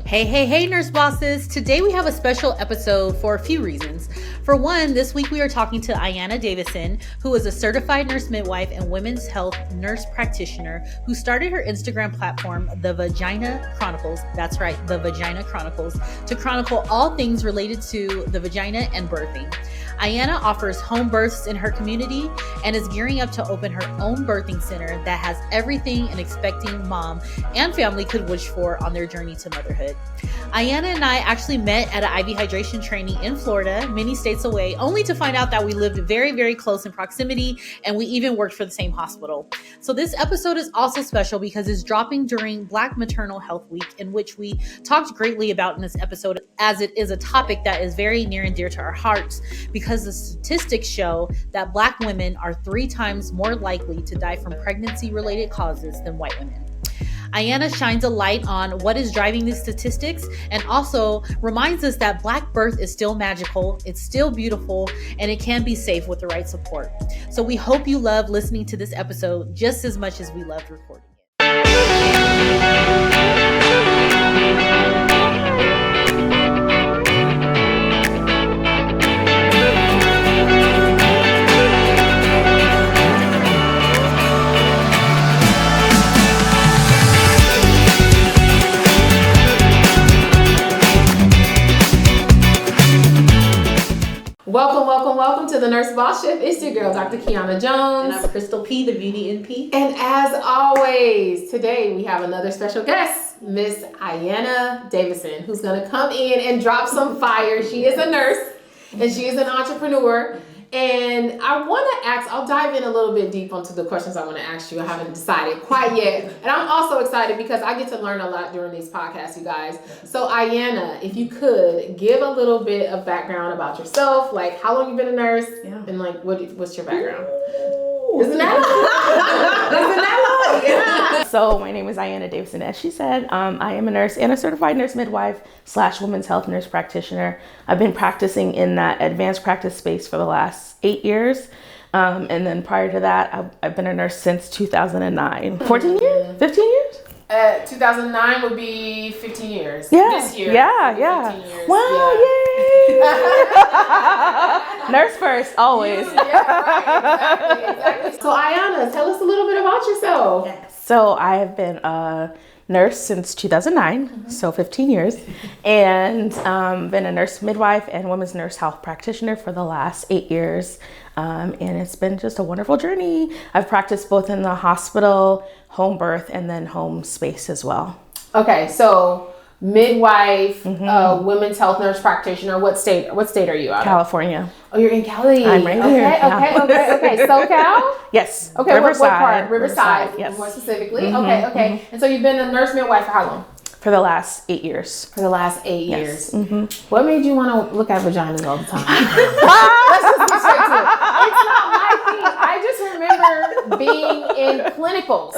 Hey, nurse bosses. Today we have a special episode for a few reasons. For one, this week we are talking to Aiyana Davison, who is a certified nurse midwife and women's health nurse practitioner who started her Instagram platform, The Vagina Chronicles. That's right, The Vagina Chronicles, to chronicle all things related to the vagina and birthing. Aiyana offers home births in her community and is gearing up to open her own birthing center that has everything an expecting mom and family could wish for on their journey to motherhood. Aiyana and I actually met at an IV hydration training in Florida, many states away, only to find out that we lived very, very close in proximity and we even worked for the same hospital. So this episode is also special because it's dropping during Black Maternal Health Week, in which we talked greatly about in this episode, as it is a topic that is very near and dear to our hearts, because the statistics show that Black women are 3 times more likely to die from pregnancy-related causes than white women. Aiyana shines a light on what is driving these statistics and also reminds us that Black birth is still magical, it's still beautiful, and it can be safe with the right support. So we hope you love listening to this episode just as much as we loved recording it. Welcome to the Nurse Boss Shift. It's your girl, Dr. Kiana Jones. And I'm Crystal P, the Beauty NP. And as always, today we have another special guest, Miss Aiyana Davison, who's going to come in and drop some fire. She is a nurse and she is an entrepreneur. And I want to ask, I'll dive in a little bit deep onto the questions I want to ask you. I haven't decided quite yet. And I'm also excited because I get to learn a lot during these podcasts, you guys. So Aiyana, if you could give a little bit of background about yourself, like how long you've been a nurse, and like what's your background? Isn't that long? Yeah. So my name is Aiyana Davison. As she said, I am a nurse and a certified nurse midwife / women's health nurse practitioner. I've been practicing in that advanced practice space for the last 8 years. And then prior to that, I've been a nurse since 2009. 14 years? 15 years? 2009 would be 15 years. Yeah. This year. Yeah. 15 years. Wow, yeah. Yay! Nurse first, always. Exactly. So Aiyana, tell us a little bit about yourself. So I have been a nurse since 2009, so 15 years, and been a nurse midwife and women's nurse health practitioner for the last 8 years. And it's been just a wonderful journey. I've practiced both in the hospital, home birth, and then home space as well. Okay, so midwife, women's health nurse practitioner. What state are you out of? California. Oh, you're in Cali. I'm right here. Okay. SoCal? Yes. Okay, Riverside. What part? Riverside, yes. More specifically. Okay. And so you've been a nurse midwife for how long? For the last 8 years. For the last 8 Yes. years. What made you want to look at vaginas all the time? Let's just get straight to it. It's not my thing. I just remember being in clinicals.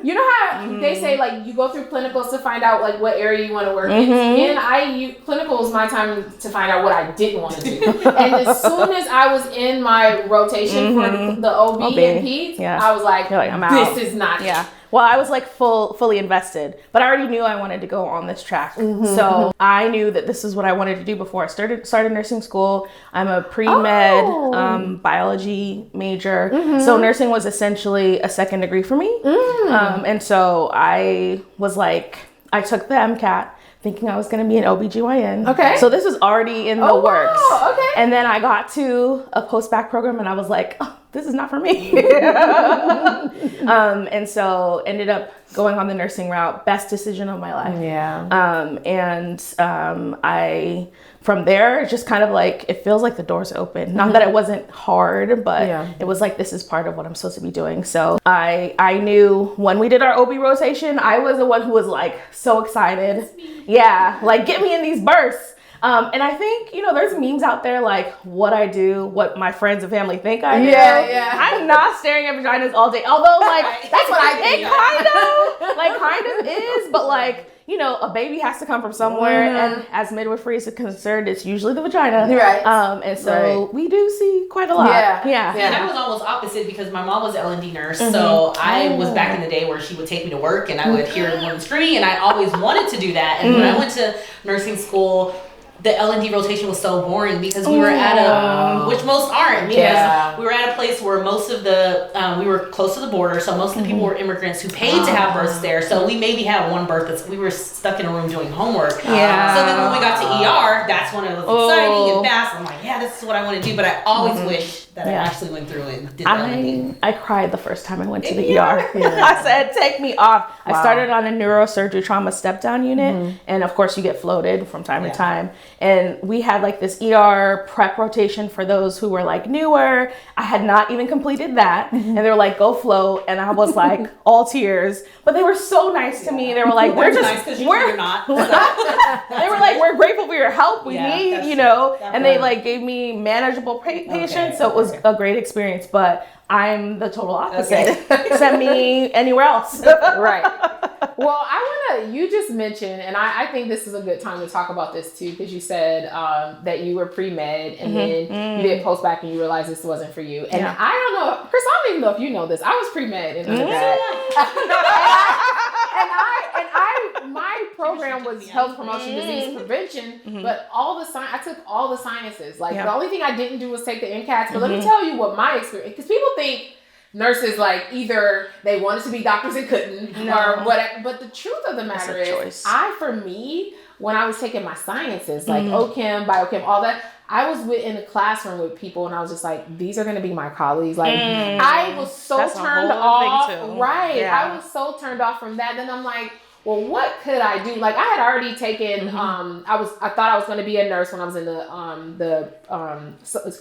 You know how they say like you go through clinicals to find out like what area you want to work in? And clinicals my time to find out what I didn't want to do. And as soon as I was in my rotation for the OB and peds, I was like, I'm out. This is not it. Well, I was like fully invested, but I already knew I wanted to go on this track. So I knew that this is what I wanted to do before I started nursing school. I'm a pre-med biology major. So nursing was essentially a second degree for me. And so I was like, I took the MCAT thinking I was going to be an OBGYN. Okay. So this was already in the works. Wow. Okay. And then I got to a post-bac program and I was like, oh, this is not for me. And so ended up going on the nursing route. Best decision of my life. I from there, it's just kind of like, it feels like the doors open. Not that it wasn't hard, but it was like, this is part of what I'm supposed to be doing. So I knew when we did our OB rotation, I was the one who was like so excited. Yeah, like get me in these births. And I think, there's memes out there like what I do, what my friends and family think I do. Yeah. I'm not staring at vaginas all day. Although, like, that's what I think. It kind of is, but like, a baby has to come from somewhere, and as midwifery is concerned, it's usually the vagina. Right. And so we do see quite a lot. Yeah. And I was almost opposite because my mom was L&D nurse, so I was back in the day where she would take me to work and I would hear women screaming, and I always wanted to do that. And when I went to nursing school, the L&D rotation was so boring because we were at which most aren't, because we were at a place where most of the, we were close to the border, so most of the people were immigrants who paid to have births there. So we maybe had one birth we were stuck in a room doing homework. So then when we got to ER, that's when it was exciting and fast. I'm like, this is what I want to do, but I always wish that I actually went through and did L&D. I cried the first time I went to the ER. I said, take me off. I started on a neurosurgery trauma step-down unit, and of course you get floated from time to time. And we had like this ER prep rotation for those who were like newer. I had not even completed that. And they were like, go float. And I was like all tears, but they were so nice to me. They were like, we're not. They were like, we're grateful for your help. We need, and they like gave me manageable patients. So it was a great experience, but I'm the total opposite. Send me anywhere else. Right. Well, you just mentioned, and I think this is a good time to talk about this too, because you said that you were pre-med and then you did post-bac and you realized this wasn't for you. And I don't know, Chris, I don't even know if you know this. I was pre-med in undergrad. and my program was health promotion, disease prevention, but I took all the sciences. Like the only thing I didn't do was take the MCATs. But let me tell you what my experience, because people think nurses like either they wanted to be doctors and couldn't or whatever. But the truth of the matter is, when I was taking my sciences, like OChem, biochem, all that, I was in a classroom with people and I was just like, these are going to be my colleagues. Like I was so turned off. Right. I was so turned off from that. Then I'm like, well, what could I do? Like I had already taken, I thought I was going to be a nurse when I was in the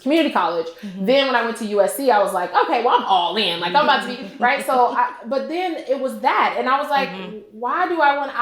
community college. Then when I went to USC, I was like, okay, well, I'm all in. Like I'm about to be, right? So, but then it was that. And I was like, why do I want,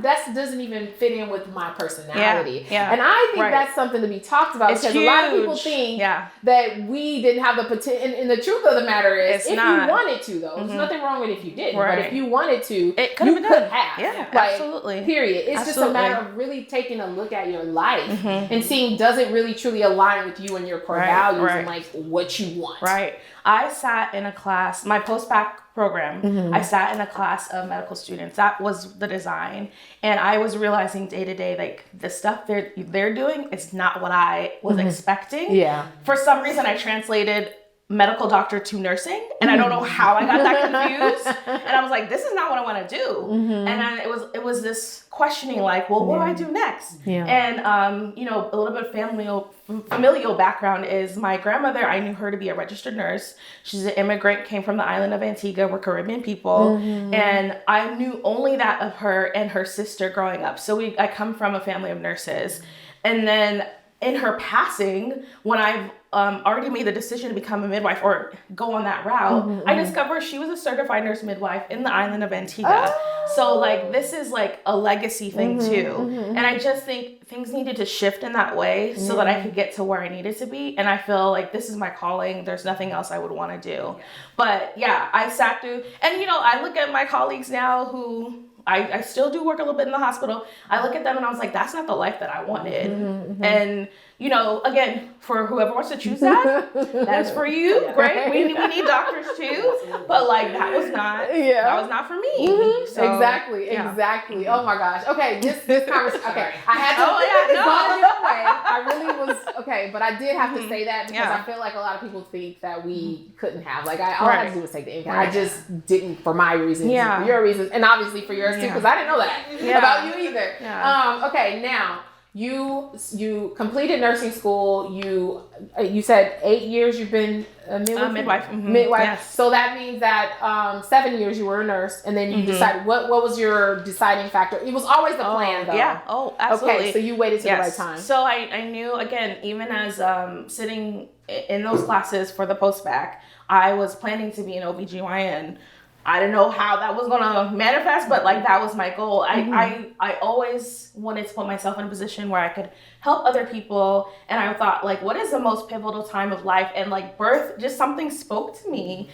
that doesn't even fit in with my personality. And I think that's something to be talked about, because a lot of people think that we didn't have the potential. And the truth of the matter is, if you wanted to, though, there's nothing wrong with if you didn't. But if you wanted to, you could have. Yeah, like, absolutely. Period. It's just a matter of really taking a look at your life and seeing, does it really truly align with you and your core values and like what you want. Right. I sat in a class, my post-bac program, I sat in a class of medical students. That was the design. And I was realizing day to day, like the stuff they're doing is not what I was expecting. Yeah. For some reason, I translated medical doctor to nursing, and I don't know how I got that confused. And I was like, this is not what I want to do. And then it was this questioning, like, well, what do I do next? And a little bit of familial background is my grandmother. I knew her to be a registered nurse. She's an immigrant, came from the island of Antigua. We're Caribbean people, and I knew only that of her and her sister growing up. So I come from a family of nurses, and then in her passing, when I've already made the decision to become a midwife or go on that route, I discovered she was a certified nurse midwife in the island of Antigua. So like, this is like a legacy thing too. And I just think things needed to shift in that way so that I could get to where I needed to be. And I feel like this is my calling. There's nothing else I would want to do. But yeah, I sat through, and I look at my colleagues now who I still do work a little bit in the hospital. I look at them and I was like, that's not the life that I wanted. And again, for whoever wants to choose that, that's for you. Great. We need doctors too. But like, that was not for me. So, exactly. Oh my gosh. Okay, this conversation. Okay, I had to. It's gone a different way. I really was okay, but I did have to say that because I feel like a lot of people think that we couldn't have. Like all I had to do was take the MCAT. I just didn't, for my reasons, for your reasons, and obviously for yours too, because I didn't know that about you either. Okay, now. You completed nursing school. You said 8 years you've been a midwife. Midwife. Yes. So that means that 7 years you were a nurse, and then you decided. What was your deciding factor? It was always the plan, though. Yeah. Oh, absolutely. Okay, so you waited till the right time. So I knew, again, even as sitting in those classes for the post-bac, I was planning to be an OBGYN I didn't know how that was gonna manifest, but like that was my goal. I always wanted to put myself in a position where I could help other people, and I thought like, what is the most pivotal time of life? And like birth, just something spoke to me.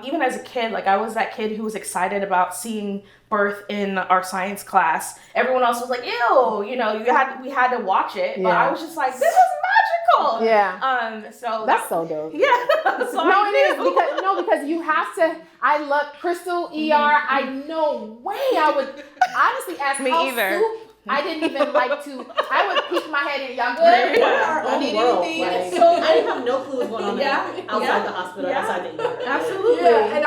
Even as a kid, like I was that kid who was excited about seeing birth in our science class. Everyone else was like, ew, you know, we had to watch it, but I was just like, this is magical. Yeah. So that's so dope. Yeah. So No, it is because you have to. I love Crystal ER. I no way I would honestly ask Me how either. soup. I didn't even like to. I would peek my head in. Y'all good? I need anything. Like, so I didn't have no clue what's going on there outside the hospital, outside the ER. Absolutely. Yeah, and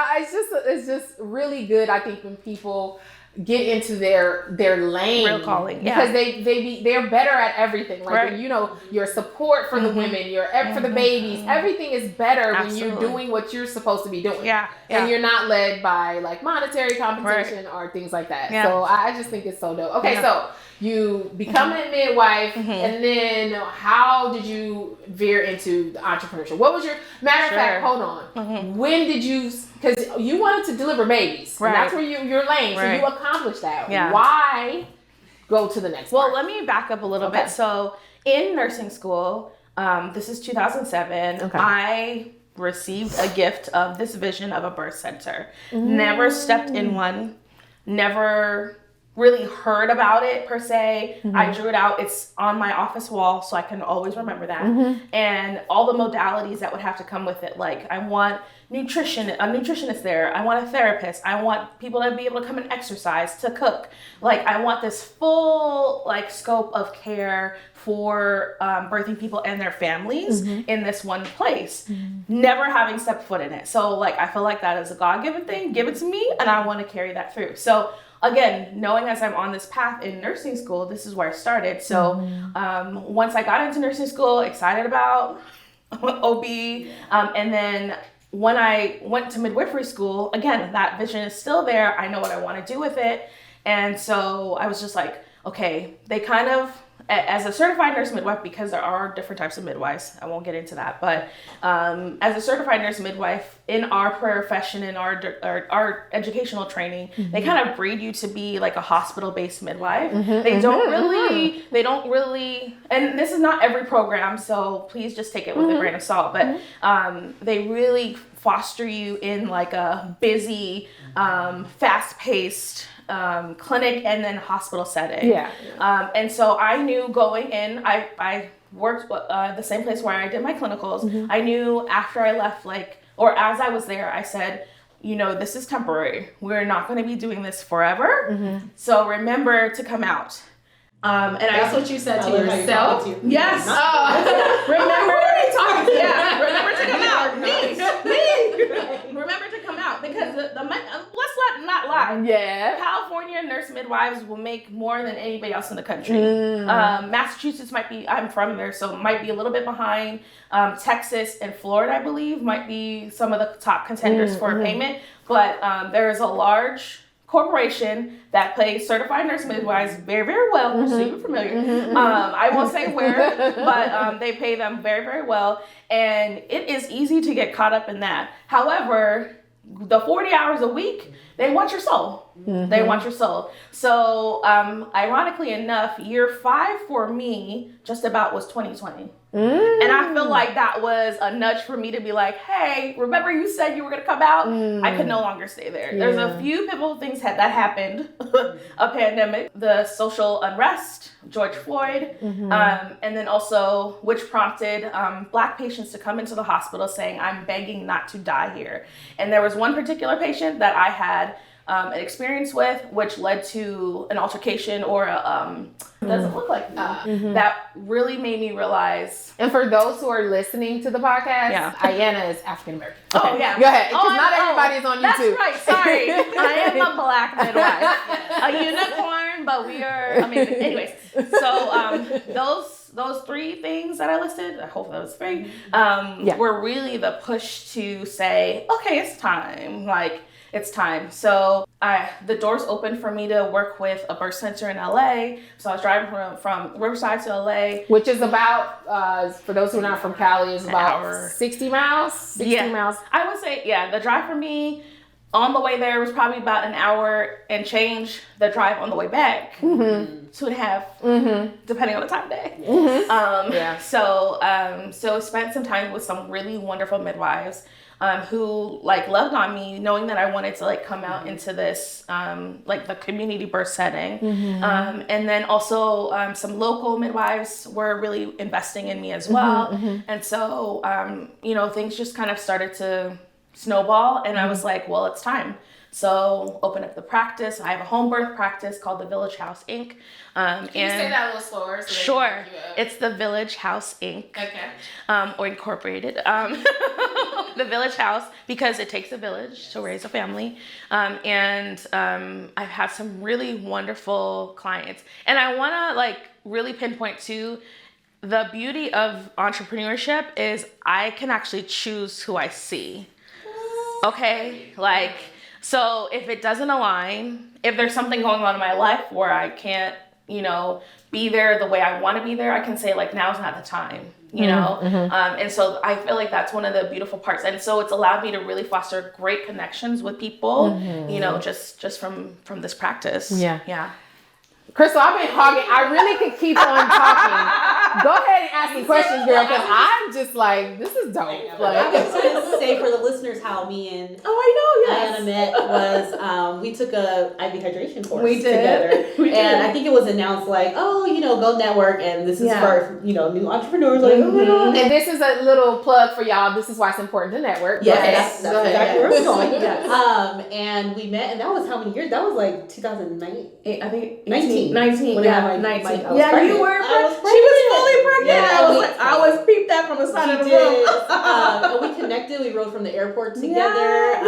it's just really good. I think when people get into their lane, real calling, because they're better at everything. Like right. you know, your support for the women, for the babies, everything is better when you're doing what you're supposed to be doing. And you're not led by like monetary compensation or things like that. So I just think it's so dope. Okay, so you become a midwife, and then how did you veer into the entrepreneurship? What was your matter of fact? Hold on. When did you? Because you wanted to deliver babies. Right. And that's where your lane. So you accomplished that. Yeah. Why go to the next part? Well, let me back up a little bit. So in nursing school, this is 2007. Okay. I received a gift of this vision of a birth center. Never stepped in one. Never really heard about it per se. I drew it out. It's on my office wall, so I can always remember that. And all the modalities that would have to come with it. Like I want a nutritionist there. I want a therapist. I want people to be able to come and exercise, to cook. Like I want this full like scope of care for birthing people and their families in this one place. Never having stepped foot in it. So like I feel like that is a God-given thing. Give it to me, and I want to carry that through. So again, knowing as I'm on this path in nursing school, this is where I started. So once I got into nursing school, excited about OB, and then when I went to midwifery school, again, that vision is still there. I know what I want to do with it. And so I was just like, okay, they kind of, as a certified nurse midwife, because there are different types of midwives, I won't get into that, but as a certified nurse midwife, in our profession, in our educational training, they kind of breed you to be like a hospital-based midwife. They don't really, and this is not every program, so please just take it with a grain of salt, but they really foster you in like a busy, fast-paced clinic and then hospital setting. And so I knew going in, I worked the same place where I did my clinicals. I knew after I left, or as I was there, I said, you know, this is temporary. We're not going to be doing this forever. So remember to come out. And that's what you said to yourself. Yes. Remember to come out. Me. Remember to come out, because let's not lie. Yeah. California nurse midwives will make more than anybody else in the country. Massachusetts I'm from there, so might be a little bit behind. Texas and Florida, I believe, might be some of the top contenders for payment. But there is a large corporation that pays certified nurse midwives very, very well, so you're familiar. I won't say where, but they pay them very, very well. And it is easy to get caught up in that. However, the 40 hours a week, they want your soul. They want your soul. So ironically enough, year 5 for me just about was 2020. And I feel like that was a nudge for me to be like, hey, remember you said you were going to come out? I could no longer stay there. There's a few pivotal things that happened. A pandemic, the social unrest, George Floyd, and then also which prompted Black patients to come into the hospital saying, I'm begging not to die here. And there was one particular patient that I had an experience with, which led to an altercation or a doesn't look like that really made me realize. And for those who are listening to the podcast, Aiyana is African American. Okay. Oh yeah, go ahead. Because not everybody is on YouTube. That's right. Sorry, I am a Black midwife, a unicorn, but we are amazing. Anyways, so those 3 things that I listed, I hope that was 3, were really the push to say, okay, it's time. It's time. So the doors opened for me to work with a birth center in LA. So I was driving from Riverside to LA. Which is about, for those who are not from Cali, is about 60 miles? 60 miles. I would say, the drive for me on the way there was probably about an hour and change. The drive on the way back, 2.5, depending on the time of day. So spent some time with some really wonderful midwives who like loved on me, knowing that I wanted to like come out into this like the community birth setting. And then also some local midwives were really investing in me as well. And so you know, things just kind of started to snowball, and I was like, well, it's time. So open up the practice. I have a home birth practice called the Village House Inc. Can you say that a little slower? So Sure. It's the Village House Inc. Okay. Or Incorporated. The Village House, because it takes a village to raise a family. And I've had some really wonderful clients. And I want to like really pinpoint too, the beauty of entrepreneurship is I can actually choose who I see. Okay? Like, so if it doesn't align, if there's something going on in my life where I can't, you know, be there the way I want to be there, I can say like, now's not the time, you know? And so I feel like that's one of the beautiful parts. And so it's allowed me to really foster great connections with people, you know, just from this practice. Yeah. Crystal, I've been hogging. I really could keep on talking. Go ahead and ask me questions, girl, because I'm just like, this is dope. I was going to say for the listeners how me and Aiyana met was we took a IV hydration course together. And I think it was announced like, oh, you know, go network, and this is for, you know, new entrepreneurs. Like, oh my God. And this is a little plug for y'all. This is why it's important to network. Yes, that's exactly where we're going. And we met, and that was how many years? That was like 2009. I think 19. 19. Yeah, 19. Yeah, you were pregnant. She was fully pregnant. Yeah, I was peeped that from the side of the room. And we connected. We rode from the airport together.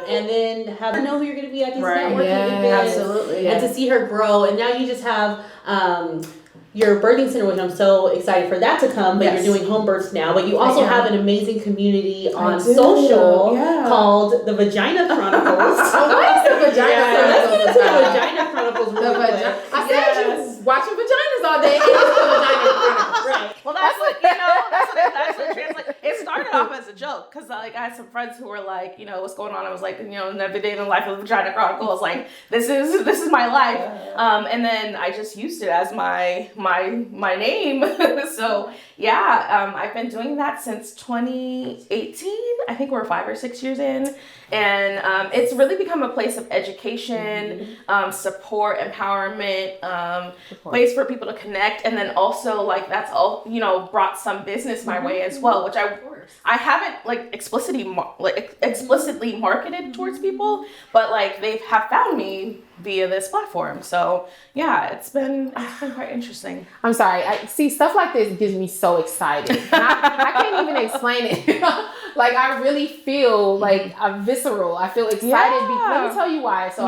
And then have to know who you're going to be at these networking events. Absolutely. And to see her grow. And now you just have your birthing center, which I'm so excited for that to come, but you're doing home births now. But you also have an amazing community on social called the Vagina Chronicles. What is the Vagina Chronicles? Let's get into the Vagina Chronicles really quick. I said you was watching vaginas all day. It is the Vagina Chronicles. Right. Well, that's what, you know, that's what translates. It started off as a joke, because like I had some friends who were like, you know, what's going on? I was like, you know, another day in the life of the Vagina Chronicles. Like, this is my life. And then I just used it as my name. So yeah, I've been doing that since 2018. I think we're 5 or 6 years in, and it's really become a place of education, support, empowerment, place for people to connect, and then also like that's all, you know, brought some business my way as well, which I haven't like explicitly marketed towards people, but like they have found me via this platform. So yeah, it's been quite interesting. I'm sorry. I see stuff like this gives me so excited. I can't even explain it. Like I really feel like I'm visceral. I feel excited. Let me tell you why. So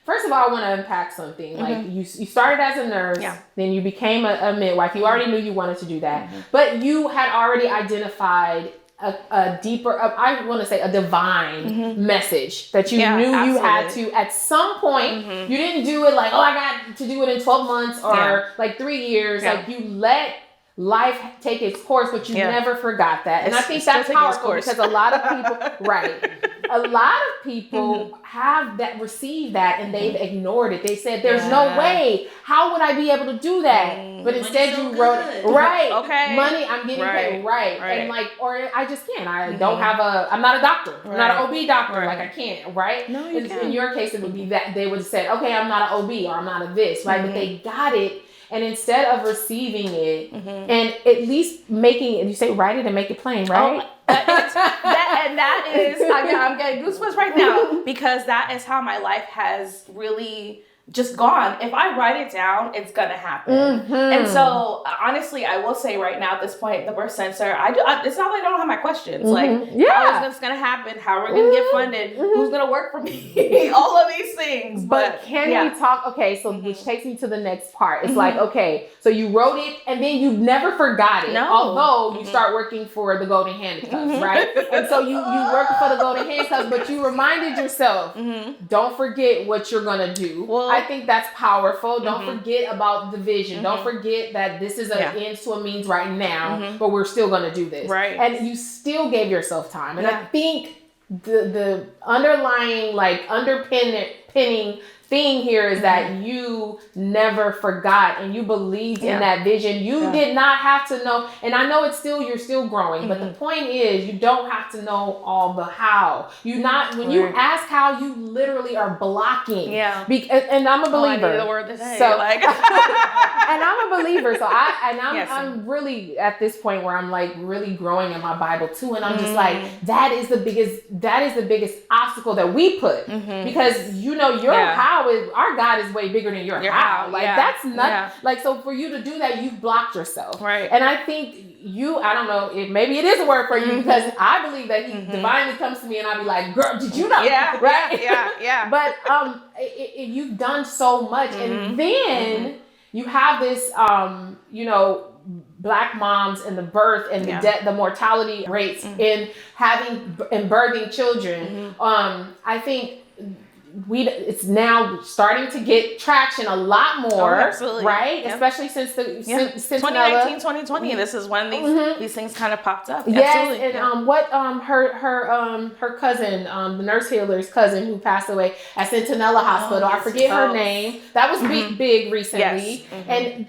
first of all, I want to unpack something. Like you started as a nurse, then you became a midwife. You already knew you wanted to do that, but you had already identified a deeper, I want to say a divine message that you knew you had to, at some point, you didn't do it like, oh, I got to do it in 12 months or like 3 years. Like you let life take its course, but you never forgot that. And I think that's powerful, because a lot of people, a lot of people have that, received that, and they've ignored it. They said, there's no way. How would I be able to do that? But instead you wrote, money, I'm getting paid, and like, or I just can't. I don't have I'm not a doctor. I'm not an OB doctor. Like I can't, No, you can't. In your case, it would be that they would have said, okay, I'm not an OB, or I'm not a this, right? But they got it. And instead of receiving it and at least making it, you say write it and make it plain, right? That is, I'm getting goosebumps right now, because that is how my life has really just gone. If I write it down, it's gonna happen. And so honestly, I will say right now at this point, the birth center, it's not like I don't have my questions. Like, how is this gonna happen? How are we gonna get funded? Who's gonna work for me? All of these things. But can we talk? Okay, so which takes me to the next part. It's like, okay, so you wrote it and then you never forgot it. Although you start working for the Golden Handcuffs, right? And so you work for the Golden Handcuffs, but you reminded yourself, don't forget what you're gonna do. Well, I think that's powerful. Don't forget about the vision. Don't forget that this is an ends to a means right now, but we're still going to do this. Right. And you still gave yourself time. And I think the underlying like underpinning thing here is that you never forgot and you believed in that vision. You did not have to know, and I know you're still growing, but the point is you don't have to know all the how. You ask how, you literally are blocking. Yeah. And I'm a believer. I need the word today. So like and I'm a believer. So I'm really at this point where I'm like really growing in my Bible too. And I'm just like, that is the biggest obstacle that we put, because your how is, our God is way bigger than your how. Like that's not like, so for you to do that, you've blocked yourself. Right. And I think I don't know, maybe it is a word for you, because I believe that he divinely comes to me and I'll be like, girl, did you know? Yeah. Right. Yeah. But you've done so much, and then you have this Black moms and the birth and the mortality rates in birthing children. I think it's now starting to get traction a lot more, right? Yep. Especially since 2019, 2020. This is when these things kind of popped up. Yes, Absolutely. and her cousin, the nurse healer's cousin who passed away at Centinela Hospital. I forget her name. That was big recently, and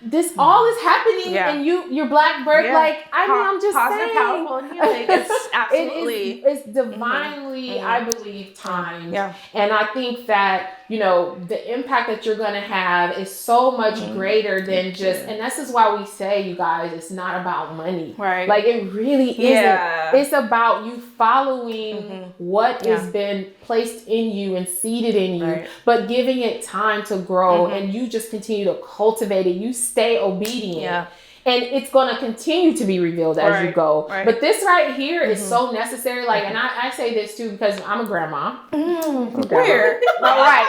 this all is happening, and your Black birth. Like I'm just positive, saying, powerful, and healing. It's absolutely it's divinely, I believe, timed. Yeah. And I think that, the impact that you're going to have is so much greater than just, and this is why we say, you guys, it's not about money. Right. Like it really isn't. It's about you following what has been placed in you and seeded in you, but giving it time to grow, and you just continue to cultivate it. You stay obedient. Yeah. And it's going to continue to be revealed as you go. Right. But this right here is so necessary. Like, and I say this too because I'm a grandma. Weird. All right.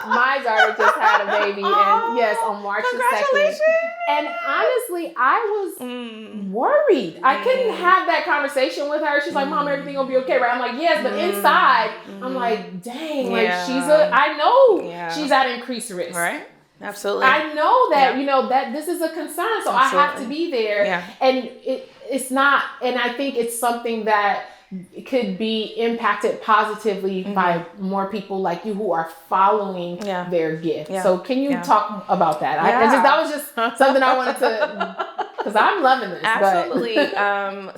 My daughter just had a baby, and yes, on March the 2nd. And honestly, I was worried. I couldn't have that conversation with her. She's like, Mom, everything will be okay, right? I'm like, yes, but inside, I'm like, dang, like I know she's at increased risk. Right. Absolutely. I know that, that this is a concern. So I have to be there. Yeah. And it's not, and I think it's something that could be impacted positively by more people like you who are following their gift. Yeah. So can you talk about that? That was just something I wanted to, because I'm loving this. Absolutely.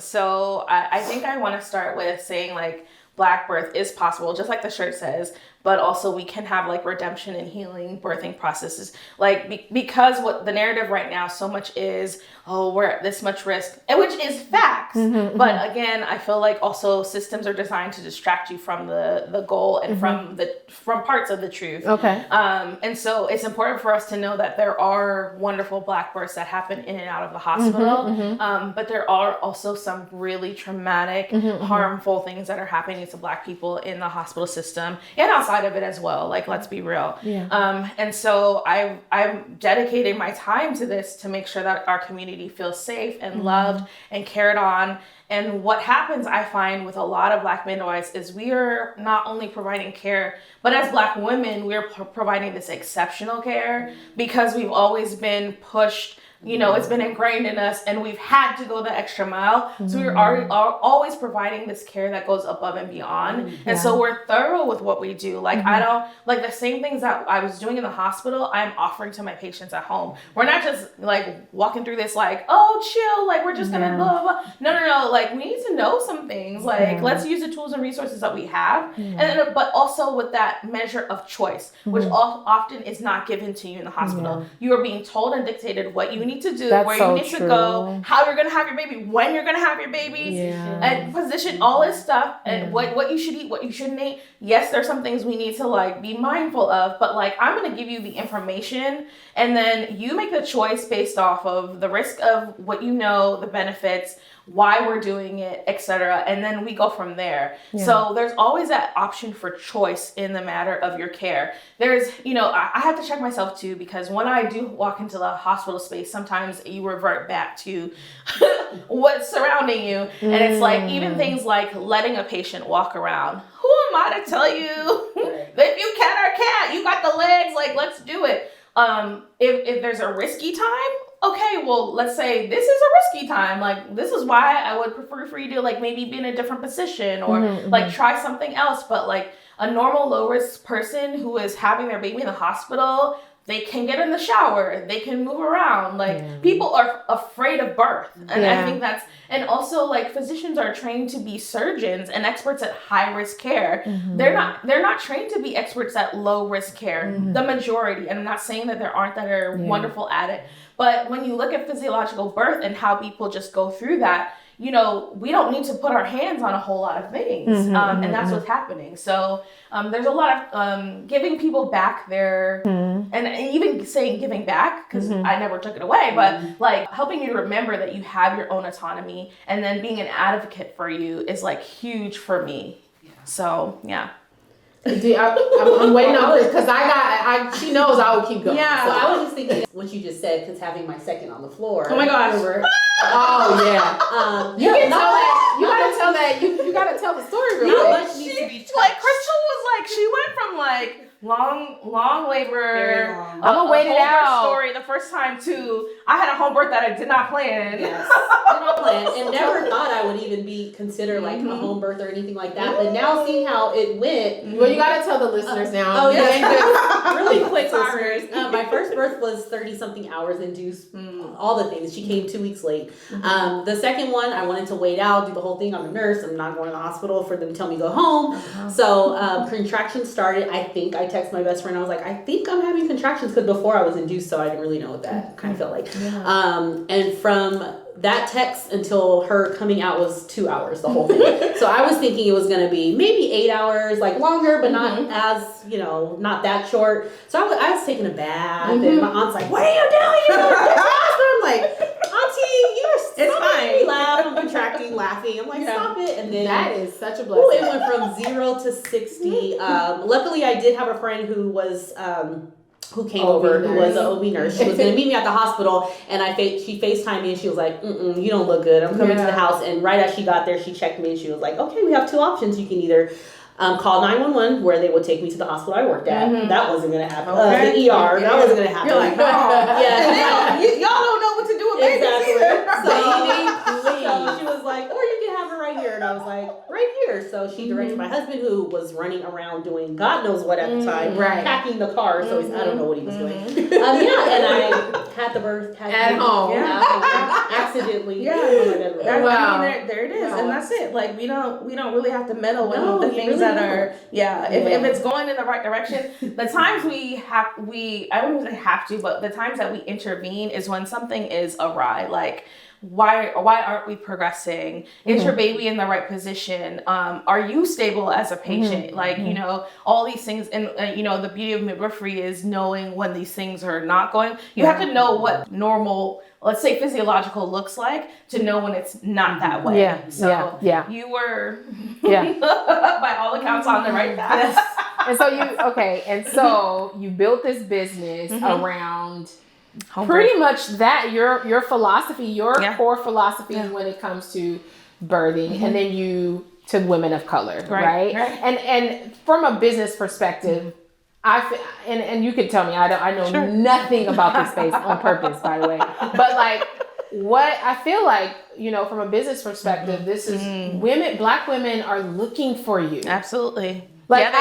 So I think I want to start with saying like, Black birth is possible, just like the shirt says, but also we can have like redemption and healing birthing processes. Like because what the narrative right now so much is, we're at this much risk, and which is facts. But again, I feel like also systems are designed to distract you from the goal and from parts of the truth. Okay. And so it's important for us to know that there are wonderful Black births that happen in and out of the hospital. But there are also some really traumatic, harmful things that are happening to Black people in the hospital system and outside of it as well. Like, let's be real. Yeah. And so I'm dedicating my time to this to make sure that our community feels safe and loved and cared on. And what happens, I find, with a lot of Black midwives is we are not only providing care, but as Black women, we're providing this exceptional care because we've always been pushed. It's been ingrained in us, and we've had to go the extra mile. So we're always providing this care that goes above and beyond. And so we're thorough with what we do. Like, I don't, like the same things that I was doing in the hospital, I'm offering to my patients at home. We're not just like walking through this like, oh, chill, like we're just gonna blah, blah, blah. No. Like, we need to know some things. Like, let's use the tools and resources that we have. And then, but also with that measure of choice, which often is not given to you in the hospital. You are being told and dictated what you need to do, where you need to go, how you're gonna have your baby, when you're gonna have your baby, and position all this stuff, and what you should eat, what you shouldn't eat. Yes, there's some things we need to like be mindful of, but like I'm gonna give you the information, and then you make the choice based off of the risk of what you know, the benefits, why we're doing it, etc. And then we go from there. Yeah. So there's always that option for choice in the matter of your care. There's, I have to check myself too, because when I do walk into the hospital space, sometimes you revert back to what's surrounding you. And it's like, even things like letting a patient walk around. Who am I to tell you if you can or can't? You got the legs, like, let's do it. If there's a risky time, okay, well, let's say this is a risky time. Like, this is why I would prefer for you to like maybe be in a different position or like try something else. But like a normal low risk person who is having their baby in the hospital, they can get in the shower, they can move around. Like people are afraid of birth. And I think that's, and also like physicians are trained to be surgeons and experts at high risk care. They're not trained to be experts at low risk care. The majority, and I'm not saying that there aren't that are wonderful at it, but when you look at physiological birth and how people just go through that, you know, we don't need to put our hands on a whole lot of things. And that's what's happening. So there's a lot of giving people back their, and even saying giving back, because I never took it away, but like helping you to remember that you have your own autonomy, and then being an advocate for you is like huge for me. So, yeah. I'm waiting on this because she knows I will keep going. Yeah, so I was just thinking what you just said, because having my second on the floor. Oh my gosh. Oh yeah. You can tell that. You gotta tell that. You gotta tell the story real quick. Much needs to be touched. Like Crystal was like, she went from like long labor. Very long. I'm gonna wait it out. Story the first time too. I had a home birth that I did not plan. Yes, did not plan, and never thought I would even be considered like a home birth or anything like that. But now seeing how it went, well, you gotta tell the listeners now. Oh yeah, really quick, listeners. My first birth was 30-something hours induced. All the things. She came 2 weeks late. The second one, I wanted to wait out, do the whole thing. I'm a nurse. I'm not going to the hospital for them to tell me go home. So contractions started. I think I texted my best friend. I was like, I think I'm having contractions, because before I was induced, so I didn't really know what that kind of felt like. And from that text until her coming out was 2 hours, the whole thing. So I was thinking it was going to be maybe 8 hours, like longer, but not as, not that short. So I was taking a bath, and my aunt's like, what are you doing? I'm like, Auntie, it's fine. Laugh. I'm contracting, laughing. I'm like, stop it. And then that is such a blessing. It went from 0 to 60. Luckily, I did have a friend who was who came over, who was an OB nurse. She was going to meet me at the hospital, and she FaceTimed me, and she was like, you don't look good. I'm coming to the house. And right as she got there, she checked me, and she was like, okay, we have two options. You can either call 911, where they would take me to the hospital I worked at. That wasn't going to happen. The ER, that wasn't going to happen. You're like, y'all don't know what to do with babies. Exactly. So she was like, or you can have her right here. And I was like, right here. So she directed my husband, who was running around doing God knows what at the time, packing the car. So I don't know what he was doing. And I had the birth at home. Accidentally. Yeah. Wow. I mean, there it is. And that's it. Like, we don't really have to meddle with the things that are, if it's going in the right direction. The times I don't even have to, but the times that we intervene is when something is awry. Like, why aren't we progressing? Is your baby in the right position? Are you stable as a patient? Like, all these things. And, the beauty of midwifery is knowing when these things are not going. You have to know what normal, let's say physiological, looks like to know when it's not that way. You were, by all accounts, on the right path. And so you built this business around pretty much that, your philosophy, your core philosophy when it comes to birthing, and then you to women of color, right? And from a business perspective, and you can tell me, I know nothing about this space on purpose, by the way, but like what I feel like, from a business perspective, this is Black women are looking for you. Absolutely. Like,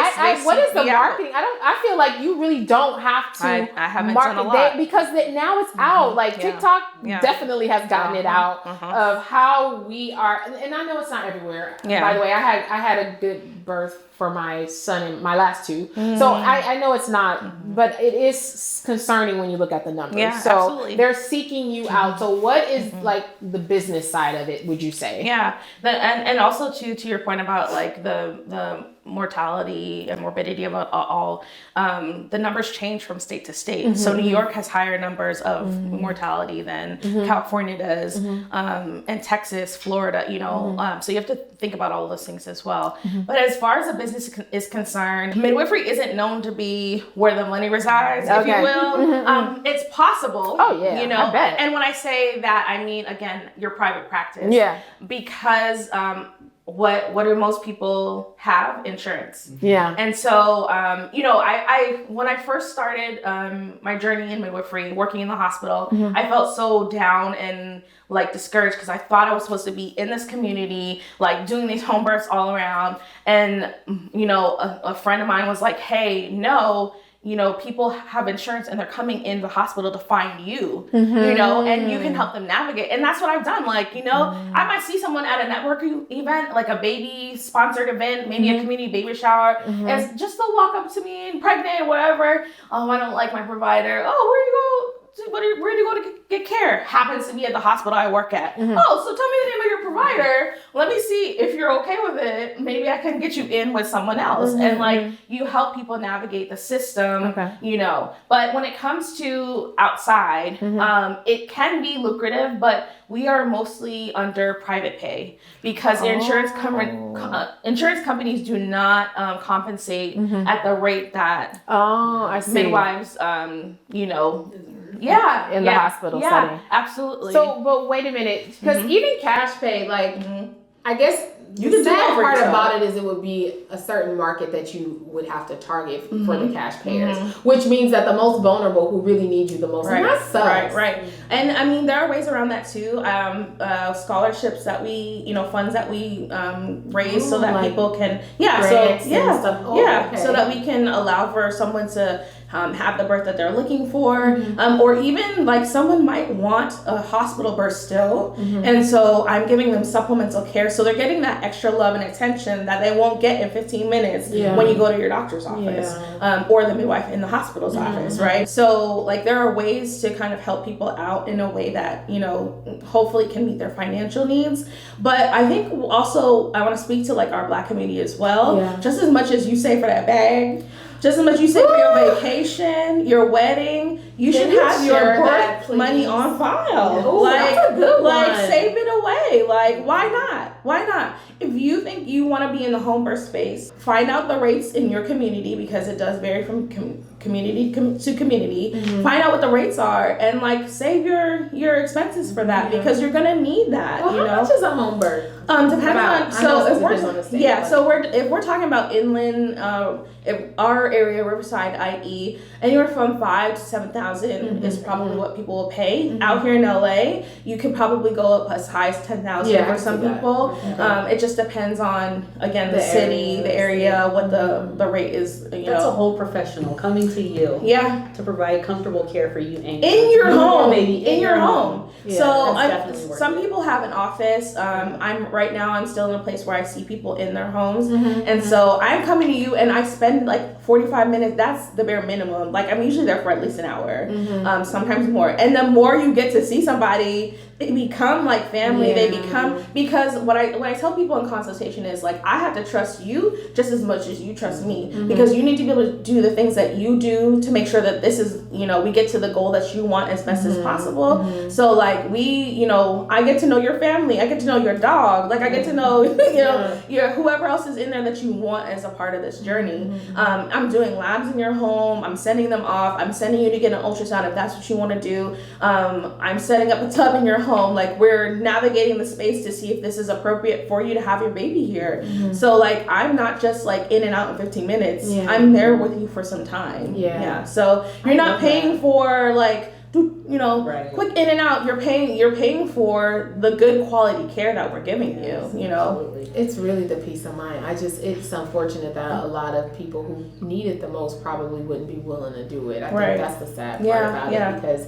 what is the marketing? I feel like you really don't have to I haven't done a lot. because now it's out. Like, TikTok definitely has gotten it out of how we are. And I know it's not everywhere. By the way, I had a good birth for my son and my last two. So I know it's not, but it is concerning when you look at the numbers. Yeah, so absolutely. They're seeking you out. So what is like the business side of it, would you say? Yeah. And also to your point about like the mortality and morbidity of all, the numbers change from state to state. So New York has higher numbers of mortality than California does, and Texas, Florida, so you have to think about all of those things as well. But as far as the business is concerned, midwifery isn't known to be where the money resides, if you will. It's possible. Oh yeah, I bet. And when I say that, I mean, again, your private practice. Yeah. Because what do most people have? Insurance. Yeah. And so, I when I first started my journey in midwifery, working in the hospital, I felt so down and like discouraged because I thought I was supposed to be in this community, like doing these home births all around. And, a friend of mine was like, hey, no, people have insurance and they're coming in the hospital to find you, and you can help them navigate. And that's what I've done. Like, I might see someone at a networking event, like a baby sponsored event, maybe a community baby shower, and just they'll walk up to me and pregnant, whatever. Oh, I don't like my provider. Oh, where do you go? Where do you go to get care? Happens to be at the hospital I work at. Oh, so tell me the name of your provider. Let me see if you're okay with it. Maybe I can get you in with someone else. And like you help people navigate the system, But when it comes to outside, it can be lucrative, but we are mostly under private pay because insurance companies do not compensate at the rate that I see. midwives, in the hospital setting. Absolutely. So, but wait a minute, because even cash pay, like, I guess You the can do it sad for part yourself. about it is it would be a certain market that you would have to target for the cash payers, which means that the most vulnerable who really need you the most. And that sucks. Right. And I mean, there are ways around that too. Scholarships that we, funds that we raise so that like people can, grants and stuff. so that we can allow for someone to have the birth that they're looking for, or even like someone might want a hospital birth still, and so I'm giving them supplemental care, so they're getting that extra love and attention that they won't get in 15 minutes when you go to your doctor's office, or the midwife in the hospital's office, right? So like there are ways to kind of help people out in a way that hopefully can meet their financial needs. But I think also I want to speak to like our Black community as well, just as much as you say for that bag. Just as much you say for your vacation, your wedding, you should have your birth money on file. Ooh, that's a good like one. save it away. Like, why not? Why not? If you think you want to be in the home birth space, find out the rates in your community because it does vary from community to community. Find out what the rates are and like save your expenses for that because you're gonna need that. Well, how much is a home birth? Depends on. So if if we're talking about inland, our area, Riverside, IE, anywhere from $5,000 to $7,000 is probably what people will pay. Out here in LA, you could probably go up as high as $10,000 for some people. It just depends on again the city, the area, what the rate is. That's a whole professional coming to you. To provide comfortable care for you and in your home, baby in your home. Yeah, So some people have an office. I'm still in a place where I see people in their homes, and so I'm coming to you, and I spend like 45 minutes. That's the bare minimum. Like I'm usually there for at least an hour, sometimes more. And the more you get to see somebody, they become like family. They become, because what I tell people in consultation is like I have to trust you just as much as you trust me, because you need to be able to do the things that you do to make sure that this is we get to the goal that you want as best as possible. So like I get to know your family, I get to know your dog, like I get to know your whoever else is in there that you want as a part of this journey. I'm doing labs in your home, I'm sending them off, I'm sending you to get an ultrasound if that's what you want to do. I'm setting up a tub in your home, like we're navigating the space to see if this is appropriate for you to have your baby here. So like I'm not just like in and out in 15 minutes. I'm there with you for some time. So you're not paying for like quick in and out. You're paying for the good quality care that we're giving you. Absolutely. It's really the peace of mind. It's unfortunate that a lot of people who need it the most probably wouldn't be willing to do it. I think that's the sad part about it, because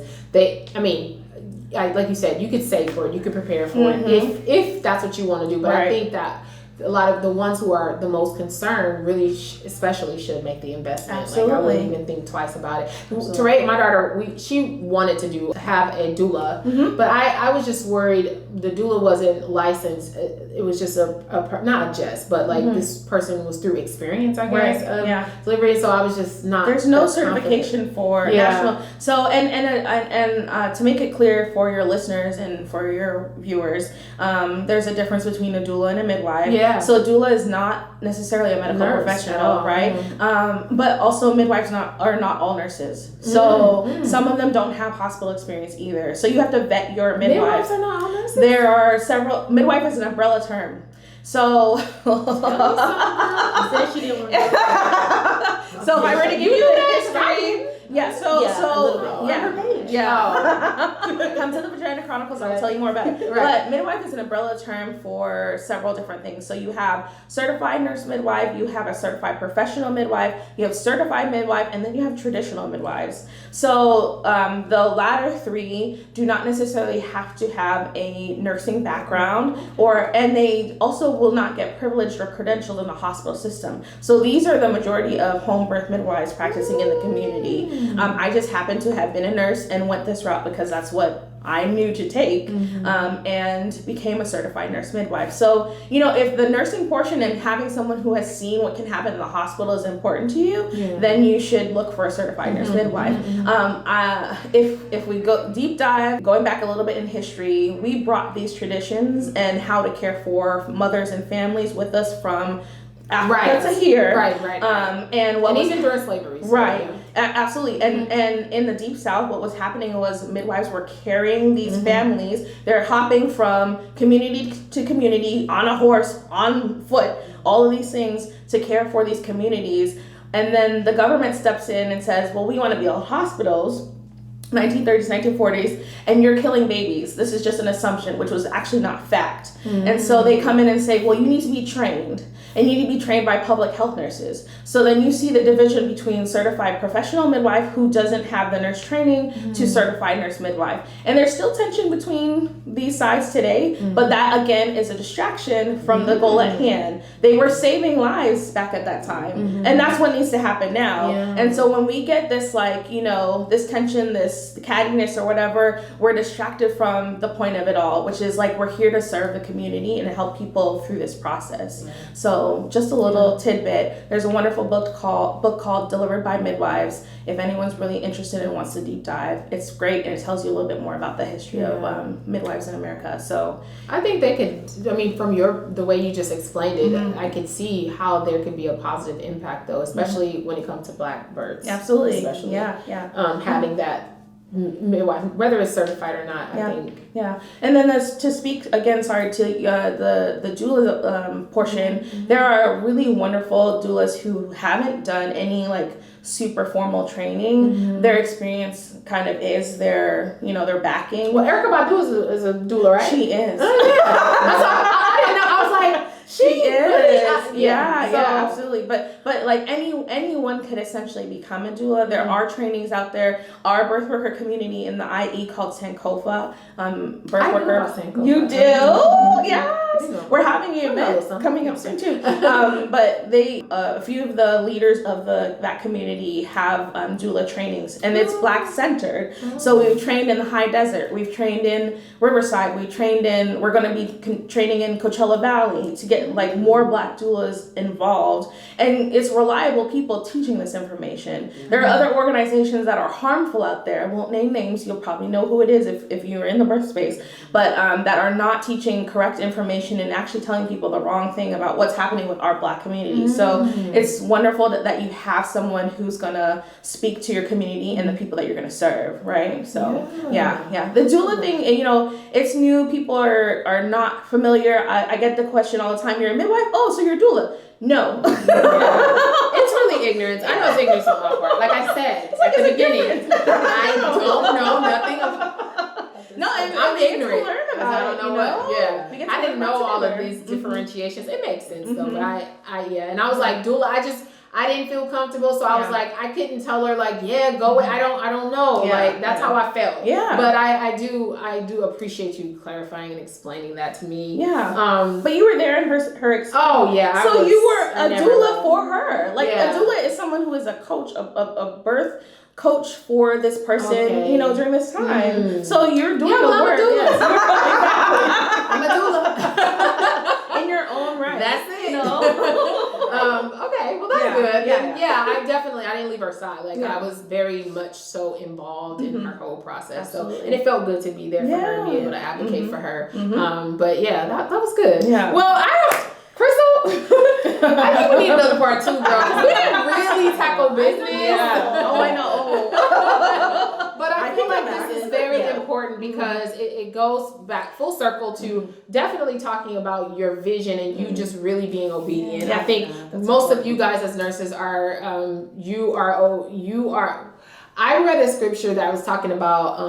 like you said, you could save for it, you could prepare for it if that's what you want to do. But I think that a lot of the ones who are the most concerned really especially should make the investment. Absolutely. Like I wouldn't even think twice about it. Teray, my daughter, she wanted to have a doula, but I was just worried the doula wasn't licensed. It was just this person was through experience, I guess, of delivery. So I was just not. There's no certification for national. So and to make it clear for your listeners and for your viewers, there's a difference between a doula and a midwife. So a doula is not necessarily a medical professional, right? But also midwives are not all nurses. So some of them don't have hospital experience either. So you have to vet your midwife. Midwives are not all nurses? There are several. Midwife is an umbrella term. So, She said she didn't want to. so if I were to give you the history, yeah. So come to the Vagina Chronicles. I'll tell you more about it. Right. But midwife is an umbrella term for several different things. So you have certified nurse midwife, you have a certified professional midwife, you have certified midwife, and then you have traditional midwives. So the latter three do not necessarily have to have a nursing background, and they also will not get privileged or credentialed in the hospital system. So these are the majority of home birth midwives practicing in the community. I just happened to have been a nurse and went this route because that's what I knew to take, and became a certified nurse midwife. So, if the nursing portion and having someone who has seen what can happen in the hospital is important to you, then you should look for a certified nurse midwife. If we go deep dive, going back a little bit in history, we brought these traditions and how to care for mothers and families with us from Africa to here. Right. And what was even during slavery. So, right. Absolutely. And in the Deep South, what was happening was midwives were carrying these families. They're hopping from community to community on a horse, on foot, all of these things to care for these communities. And then the government steps in and says, well, we want to build hospitals. 1930s, 1940s, and you're killing babies. This is just an assumption, which was actually not fact. And so they come in and say, well, you need to be trained, and you need to be trained by public health nurses. So then you see the division between certified professional midwife who doesn't have the nurse training to certified nurse midwife. And there's still tension between these sides today, but that again is a distraction from the goal at hand. They were saving lives back at that time, and that's what needs to happen now. And so when we get this this tension, this cattiness or whatever, we're distracted from the point of it all, which is we're here to serve the community and help people through this process. So just a little tidbit, there's a wonderful book called Delivered by Midwives. If anyone's really interested and wants to deep dive, it's great, and it tells you a little bit more about the history of midwives in America. So I think they could, from the way you just explained it, I could see how there could be a positive impact though, especially when it comes to Black births. Absolutely. Especially Having that midwife, whether it's certified or not, I think. Yeah, and then to speak again, sorry, to the doula portion, there are really wonderful doulas who haven't done any super formal training. Their experience kind of is their backing. Well, Erykah Badu is a doula, right? She is. I didn't know. I was like, she is. Really, absolutely. But anyone could essentially become a doula. There are trainings out there. Our birth worker community in the IE called Sankofa, birth worker. You do? Yes. We're having an event coming up soon too. But a few of the leaders of that community have doula trainings, and it's Black centered. So we've trained in the high desert. We've trained in Riverside. We're going to be training in Coachella Valley to get more Black doulas involved, and it's reliable people teaching this information. There are other organizations that are harmful out there. I won't name names. You'll probably know who it is if you're in the birth space, but that are not teaching correct information and actually telling people the wrong thing about what's happening with our Black community. So it's wonderful that you have someone who's gonna speak to your community and the people that you're gonna serve, right? So yeah. The doula thing, it's new. People are not familiar. I get the question all the time, you're a midwife? Oh, so you're a doula. No. It's really ignorance. I know it's ignorance on my part. Like I said at the beginning, I don't know nothing about I'm ignorant. I don't know what. Yeah, I didn't know all of these differentiations. It makes sense though, but I and I was like doula. I didn't feel comfortable, so I was like, I couldn't tell her go away. I don't know. That's how I felt. Yeah. But I do appreciate you clarifying and explaining that to me. Yeah. But you were there in her experience. Oh yeah. So you were a doula for her. A doula is someone who is a coach, a birth coach for this person, during this time. So you're doing the work. I'm a doula. In your own right. That's it. Okay, well that's good. I didn't leave her side. I was very much so involved in her whole process. Absolutely. So, and it felt good to be there for her and be able to advocate for her. But that was good. Yeah. Well, Crystal, I think we need another part 2, bro. We didn't really tackle business. Yeah. Oh, I know. But I feel like this is very important because it goes back full circle to definitely talking about your vision and you just really being obedient. Yeah. I think most of you guys as nurses are you are. I read a scripture that was talking about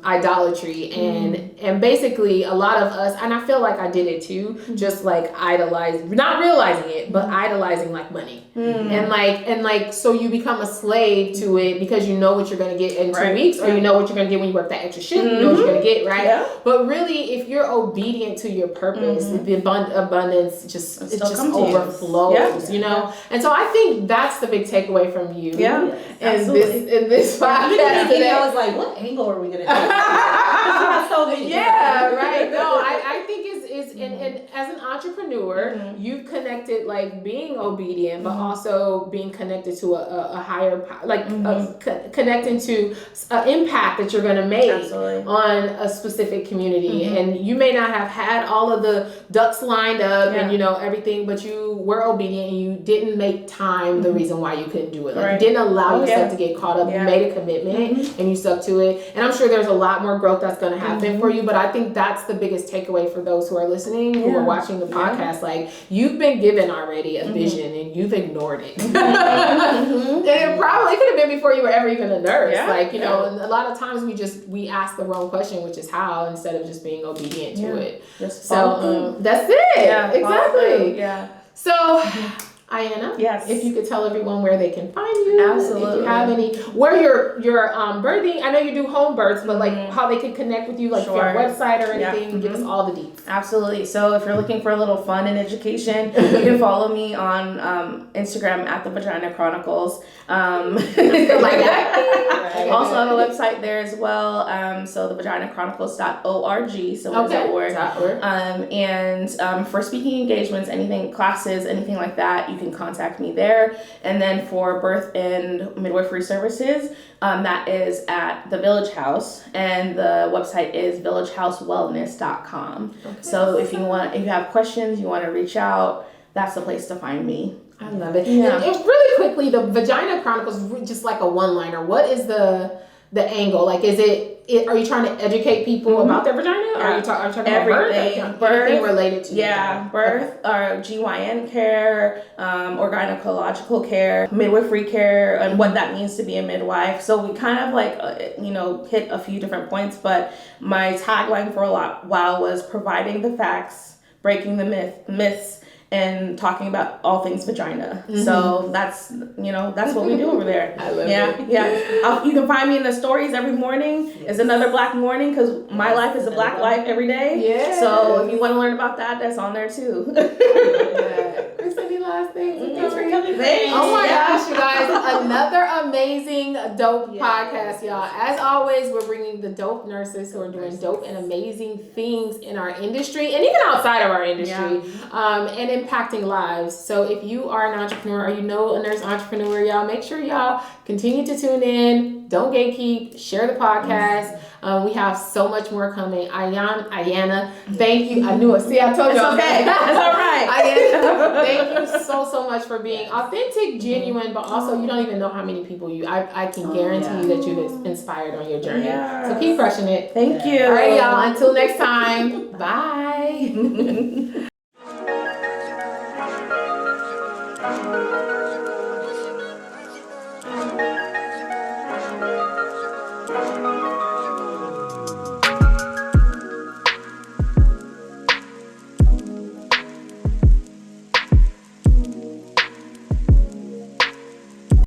idolatry and basically a lot of us, and I feel like I did it too, just like not realizing it, but idolizing like money. And like so you become a slave to it because you know what you're gonna get in 2 weeks, or you know what you're gonna get when you work that extra shift, you know what you're gonna get, right? Yeah. But really, if you're obedient to your purpose, the abundance just overflows, you know? And so I think that's the big takeaway from you. Yeah. In this podcast today. I was like, what angle are we gonna take? So yeah, right. No, I think and as an entrepreneur, you've connected like being obedient, but also being connected to a higher, connecting to an impact that you're going to make on a specific community. And you may not have had all of the ducks lined up and you know everything, but you were obedient and you didn't make time the reason why you couldn't do it. Like you didn't allow yourself to get caught up. You made a commitment and you stuck to it. And I'm sure there's a lot more growth that's going to happen for you, but I think that's the biggest takeaway for those who are listening, who are watching the podcast. Like, you've been given already a vision and you've ignored it. And it probably could have been before you were ever even a nurse. Like, you know, and a lot of times we ask the wrong question, which is how, instead of just being obedient to it. So that's it. Yeah, exactly. Yeah. So Aiyana, if you could tell everyone where they can find you. Absolutely. If you have any, where you're birthing. I know you do home births, but like how they can connect with you, like your website or anything. Give us all the deets. Absolutely. So if you're looking for a little fun and education, you can follow me on Instagram at the Vagina Chronicles. Like that. Also on the website there as well. So thevaginaChronicles.org. So and for speaking engagements, anything, classes, anything like that, you can contact me there. And then for birth and midwifery services, that is at the Village House, and the website is villagehousewellness.com. So if you have questions, you want to reach out, that's the place to find me. I love it. Yeah. And really quickly, the Vagina Chronicles, just like a one-liner. What is the angle? Like, are you trying to educate people about their vagina? Or are you talking about birth? Everything related to birth, or GYN care, or gynecological care, midwifery care, and what that means to be a midwife. So we kind of hit a few different points, but my tagline for a while was providing the facts, breaking the myths, and talking about all things vagina. So that's what we do over there. I love it. You can find me in the stories every morning. It's another Black morning, because my life is a Black life every day. Yeah. So if you want to learn about that, that's on there too. There's any last things? Thanks for coming. Oh my gosh, you guys. Another amazing, dope podcast, y'all. As always, we're bringing the dope nurses who are doing dope and amazing things in our industry and even outside of our industry, and impacting lives. So if you are an entrepreneur or you know a nurse entrepreneur, y'all, make sure y'all continue to tune in. Don't gatekeep. Share the podcast. We have so much more coming. Aiyana, thank you. I knew it. See, I told you. It's okay. That's all right. Aiyana, thank you so much for being authentic, genuine, but also you don't even know how many people I can guarantee you that you've inspired on your journey. So keep crushing it. Thank you. All right, y'all. Until next time. Bye.